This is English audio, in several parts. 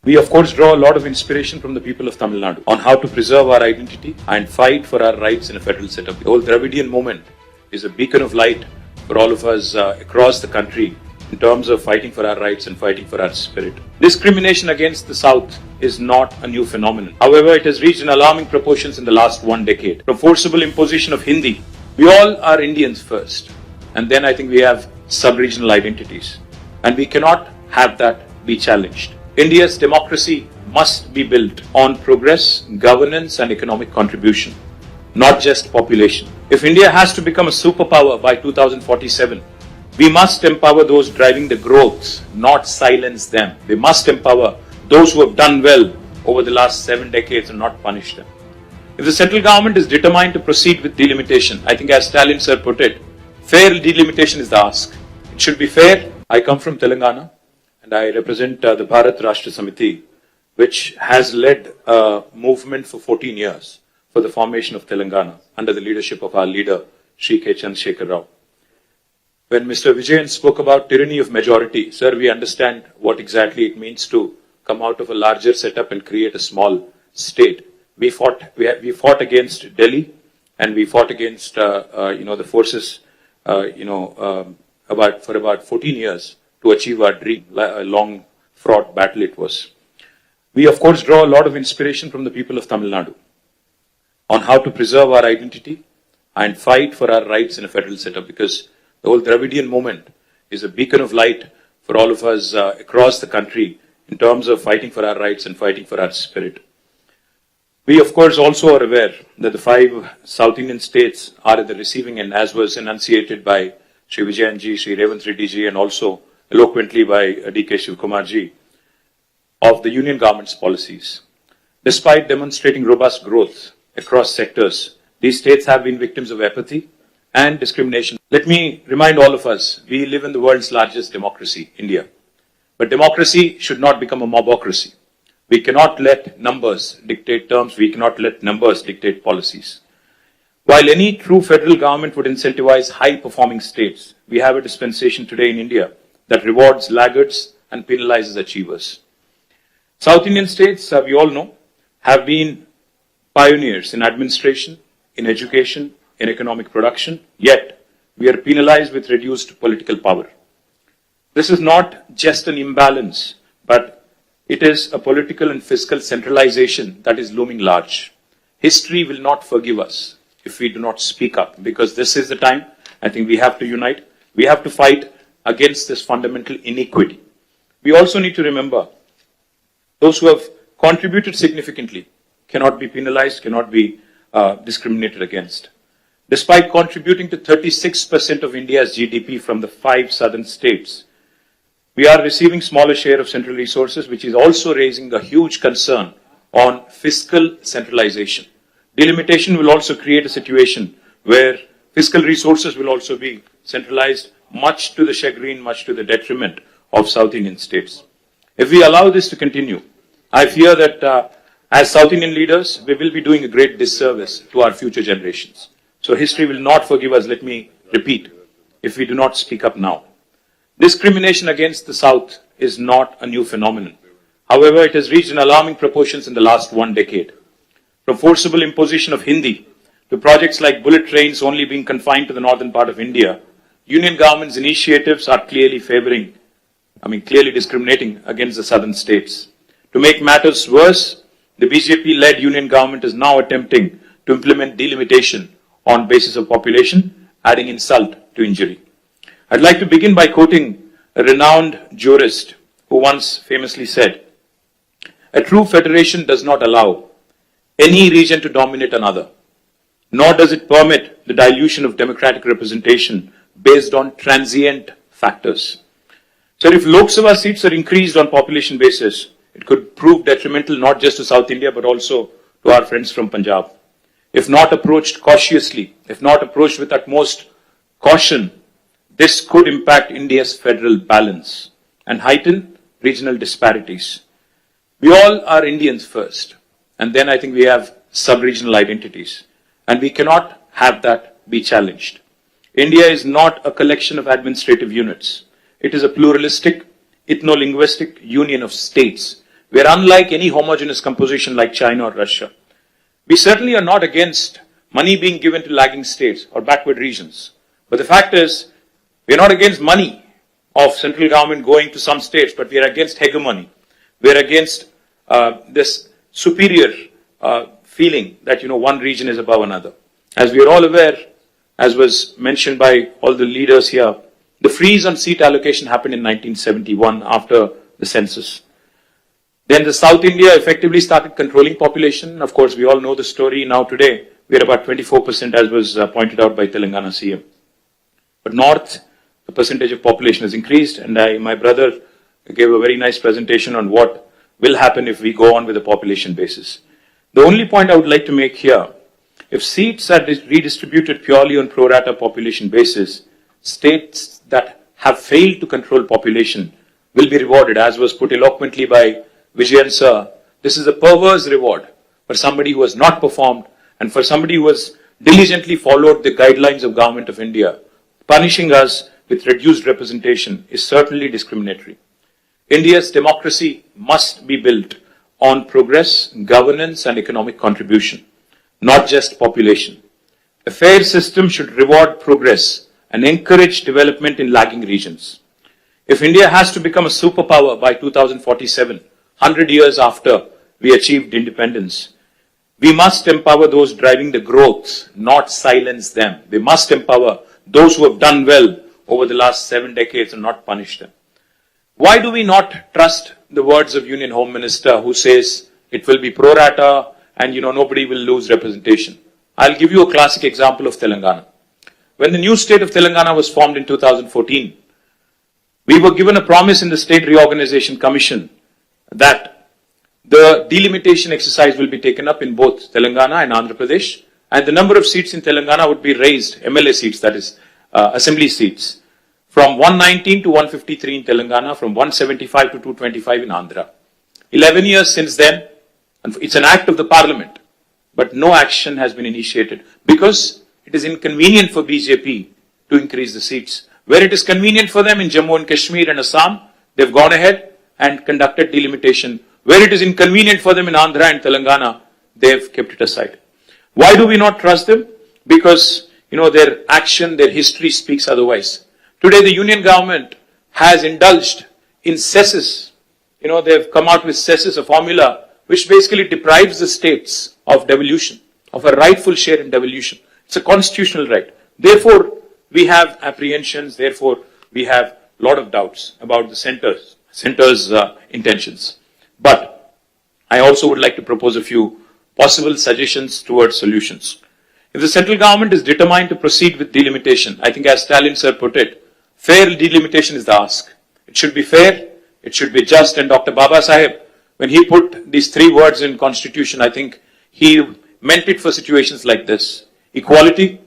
We of course draw a lot of inspiration from the people of Tamil Nadu on how to preserve our identity and fight for our rights in a federal setup. The whole Dravidian movement is a beacon of light for all of us across the country in terms of fighting for our rights and fighting for our spirit. Discrimination against the South is not a new phenomenon. However, it has reached an alarming proportions in the last 1 decade. From forcible imposition of Hindi, we all are Indians first, and then I think we have sub-regional identities, and we cannot have that be challenged. India's democracy must be built on progress, governance and economic contribution, not just population. If India has to become a superpower by 2047, we must empower those driving the growth, not silence them. We must empower those who have done well over the last 7 decades and not punish them. If the central government is determined to proceed with delimitation, I think as Stalin sir put it, fair delimitation is the ask. It should be fair. I come from Telangana and I represent the Bharat Rashtra Samiti, which has led a movement for 14 years for the formation of Telangana under the leadership of our leader, Shri K. Chandrasekhar Rao. When Mr. Vijayan spoke about tyranny of majority, sir, we understand what exactly it means to come out of a larger setup and create a small state. We fought against Delhi, and we fought against the forces for about 14 years to achieve our dream. A long fraught battle it was. We of course draw a lot of inspiration from the people of Tamil Nadu on how to preserve our identity and fight for our rights in a federal setup, because the whole Dravidian movement is a beacon of light for all of us across the country in terms of fighting for our rights and fighting for our spirit. We of course also are aware that the 5 South Indian states are at the receiving end, as was enunciated by Shri Vijayan ji, Shri Revanth Reddy ji, and also eloquently by D.K. Shivkumar ji, of the union government's policies. Despite demonstrating robust growth across sectors, these states have been victims of apathy and discrimination. Let me remind all of us, we live in the world's largest democracy, India. But democracy should not become a mobocracy. We cannot let numbers dictate terms. We cannot let numbers dictate policies. While any true federal government would incentivize high-performing states, we have a dispensation today in India that rewards laggards and penalizes achievers. South Indian states, we all know, have been pioneers in administration, in education, in economic production, yet we are penalized with reduced political power. This is not just an imbalance, but it is a political and fiscal centralization that is looming large. History will not forgive us if we do not speak up, because this is the time I think we have to unite. We have to fight against this fundamental inequity. We also need to remember those who have contributed significantly cannot be penalized, cannot be discriminated against. Despite contributing to 36% of India's GDP from the 5 southern states, we are receiving smaller share of central resources, which is also raising a huge concern on fiscal centralization. Delimitation will also create a situation where fiscal resources will also be centralized, much to the chagrin, much to the detriment of South Indian states. If we allow this to continue, I fear that as South Indian leaders, we will be doing a great disservice to our future generations. So history will not forgive us, let me repeat, if we do not speak up now. Discrimination against the South is not a new phenomenon. However, it has reached an alarming proportions in the last 1 decade. From forcible imposition of Hindi to projects like bullet trains only being confined to the northern part of India, union government's initiatives are clearly discriminating against the southern states. To make matters worse, the BJP-led union government is now attempting to implement delimitation on basis of population, adding insult to injury. I'd like to begin by quoting a renowned jurist who once famously said, "A true federation does not allow any region to dominate another, nor does it permit the dilution of democratic representation based on transient factors." So if Lok Sabha seats are increased on population basis, it could prove detrimental not just to South India but also to our friends from Punjab. If not approached cautiously, if not approached with utmost caution, this could impact India's federal balance and heighten regional disparities. We all are Indians first, and then I think we have sub-regional identities, and we cannot have that be challenged. India is not a collection of administrative units. It is a pluralistic, ethno-linguistic union of states We are unlike any homogeneous composition like China or Russia. We certainly are not against money being given to lagging states or backward regions. But the fact is, we are not against money of central government going to some states, but we are against hegemony. We are against this superior feeling that, one region is above another. As we are all aware, as was mentioned by all the leaders here, the freeze on seat allocation happened in 1971 after the census. Then the South India effectively started controlling population. Of course, we all know the story. Now today, we are about 24%, as was pointed out by Telangana CM. But North, the percentage of population has increased, and my brother gave a very nice presentation on what will happen if we go on with a population basis. The only point I would like to make here, if seats are redistributed purely on pro rata population basis, states that have failed to control population will be rewarded, as was put eloquently by Vijayan sir. This is a perverse reward for somebody who has not performed and for somebody who has diligently followed the guidelines of Government of India. Punishing us with reduced representation is certainly discriminatory. India's democracy must be built on progress, governance and economic contribution, not just population. A fair system should reward progress and encourage development in lagging regions. If India has to become a superpower by 2047, 100 years after we achieved independence, we must empower those driving the growth, not silence them. We must empower those who have done well over the last 7 decades and not punish them. Why do we not trust the words of Union Home Minister who says it will be pro rata and nobody will lose representation? I'll give you a classic example of Telangana. When the new state of Telangana was formed in 2014, we were given a promise in the State Reorganization Commission that the delimitation exercise will be taken up in both Telangana and Andhra Pradesh, and the number of seats in Telangana would be raised, MLA seats, that is, assembly seats, from 119 to 153 in Telangana, from 175 to 225 in Andhra. 11 years since then, and it's an act of the parliament, but no action has been initiated because it is inconvenient for BJP to increase the seats. Where it is convenient for them in Jammu and Kashmir and Assam, they've gone ahead and conducted delimitation. Where it is inconvenient for them in Andhra and Telangana, they've kept it aside. Why do we not trust them? Because, their action, their history speaks otherwise. Today, the union government has indulged in cesses. They've come out with cesses, a formula which basically deprives the states of devolution, of a rightful share in devolution. It's a constitutional right. Therefore, we have apprehensions. Therefore, we have a lot of doubts about the center's intentions. But I also would like to propose a few possible suggestions towards solutions. If the central government is determined to proceed with delimitation, I think as Stalin sir put it, fair delimitation is the ask. It should be fair, it should be just, and Dr. Baba Saheb, when he put these 3 words in constitution, I think he meant it for situations like this: equality,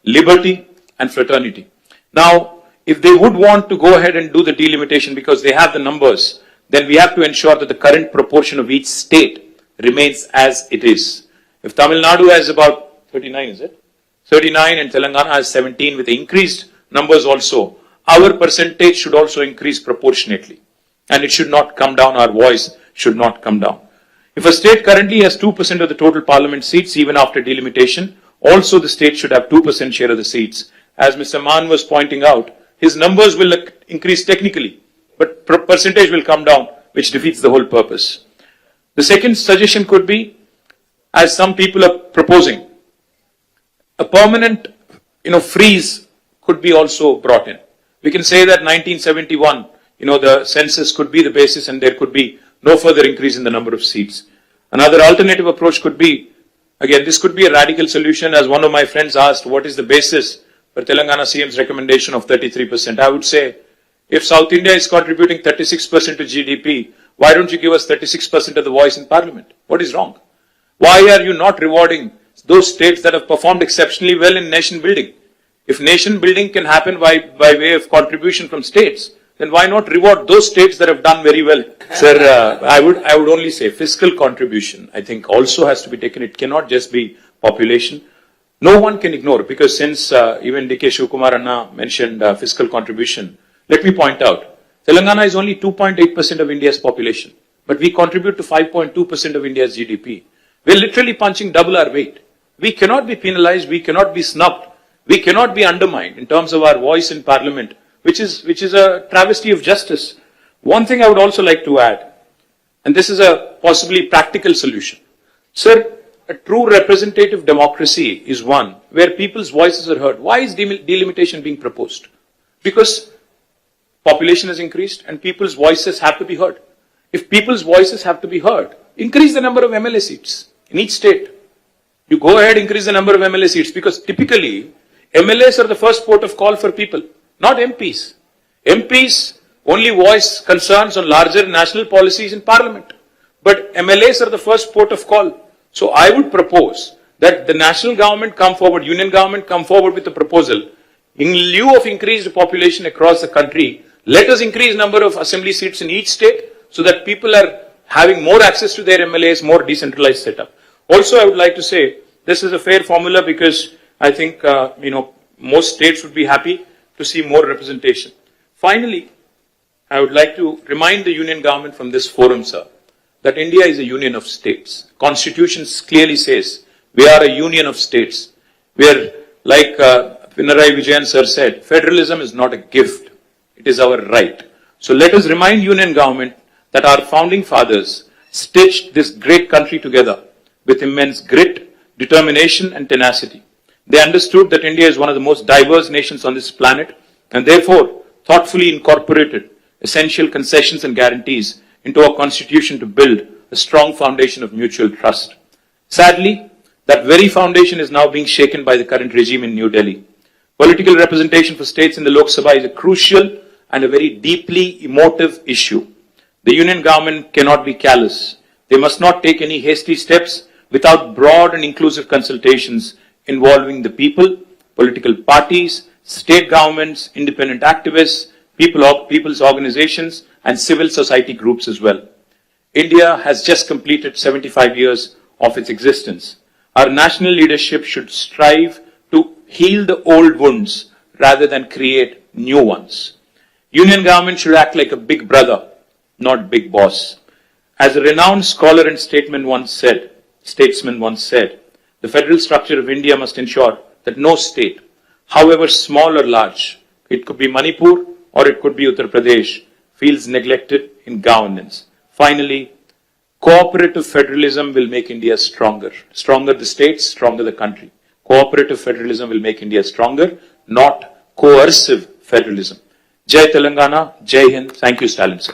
liberty, and fraternity. Now, if they would want to go ahead and do the delimitation because they have the numbers, then we have to ensure that the current proportion of each state remains as it is. If Tamil Nadu has about 39, is it? 39 and Telangana has 17 with increased numbers also, our percentage should also increase proportionately. And it should not come down, our voice should not come down. If a state currently has 2% of the total parliament seats, even after delimitation, also the state should have 2% share of the seats. As Mr. Mann was pointing out, his numbers will increase technically, but percentage will come down, which defeats the whole purpose. The second suggestion could be, as some people are proposing, a permanent, freeze could be also brought in. We can say that 1971, the census could be the basis and there could be no further increase in the number of seats. Another alternative approach could be, again, this could be a radical solution, as one of my friends asked, what is the basis for Telangana CM's recommendation of 33%? I would say, if South India is contributing 36% to GDP, why don't you give us 36% of the voice in parliament? What is wrong? Why are you not rewarding those states that have performed exceptionally well in nation building? If nation building can happen by way of contribution from states, then why not reward those states that have done very well? Sir, I would only say fiscal contribution, I think, also has to be taken. It cannot just be population. No one can ignore, because since even D.K. Shivkumar Anna mentioned fiscal contribution, let me point out, Telangana is only 2.8% of India's population, but we contribute to 5.2% of India's GDP. We're literally punching double our weight. We cannot be penalized, we cannot be snubbed, we cannot be undermined in terms of our voice in Parliament, which is a travesty of justice. One thing I would also like to add, and this is a possibly practical solution. Sir, a true representative democracy is one where people's voices are heard. Why is delimitation being proposed? Because population has increased and people's voices have to be heard. If people's voices have to be heard, increase the number of MLA seats in each state. You go ahead, increase the number of MLA seats, because typically MLAs are the first port of call for people, not MPs. MPs only voice concerns on larger national policies in Parliament, but MLAs are the first port of call. So I would propose that the national government come forward, union government come forward with a proposal. In lieu of increased population across the country, let us increase number of assembly seats in each state so that people are having more access to their MLAs, more decentralized setup. Also, I would like to say this is a fair formula because I think most states would be happy to see more representation. Finally, I would like to remind the union government from this forum, sir, that India is a union of states. Constitution clearly says we are a union of states. We are, like Pinarayi Vijayan sir said, federalism is not a gift. It is our right. So let us remind union government that our founding fathers stitched this great country together with immense grit, determination and tenacity. They understood that India is one of the most diverse nations on this planet and therefore thoughtfully incorporated essential concessions and guarantees into our constitution to build a strong foundation of mutual trust. Sadly, that very foundation is now being shaken by the current regime in New Delhi. Political representation for states in the Lok Sabha is a crucial and a very deeply emotive issue. The union government cannot be callous. They must not take any hasty steps without broad and inclusive consultations involving the people, political parties, state governments, independent activists, people's organizations, and civil society groups as well. India has just completed 75 years of its existence. Our national leadership should strive to heal the old wounds rather than create new ones. Union government should act like a big brother, not big boss. As a renowned scholar and statesman once said, the federal structure of India must ensure that no state, however small or large, it could be Manipur or it could be Uttar Pradesh, feels neglected in governance. Finally, cooperative federalism will make India stronger. Stronger the states, stronger the country. Cooperative federalism will make India stronger, not coercive federalism. Jai Telangana, Jai Hind. Thank you, Stalin sir.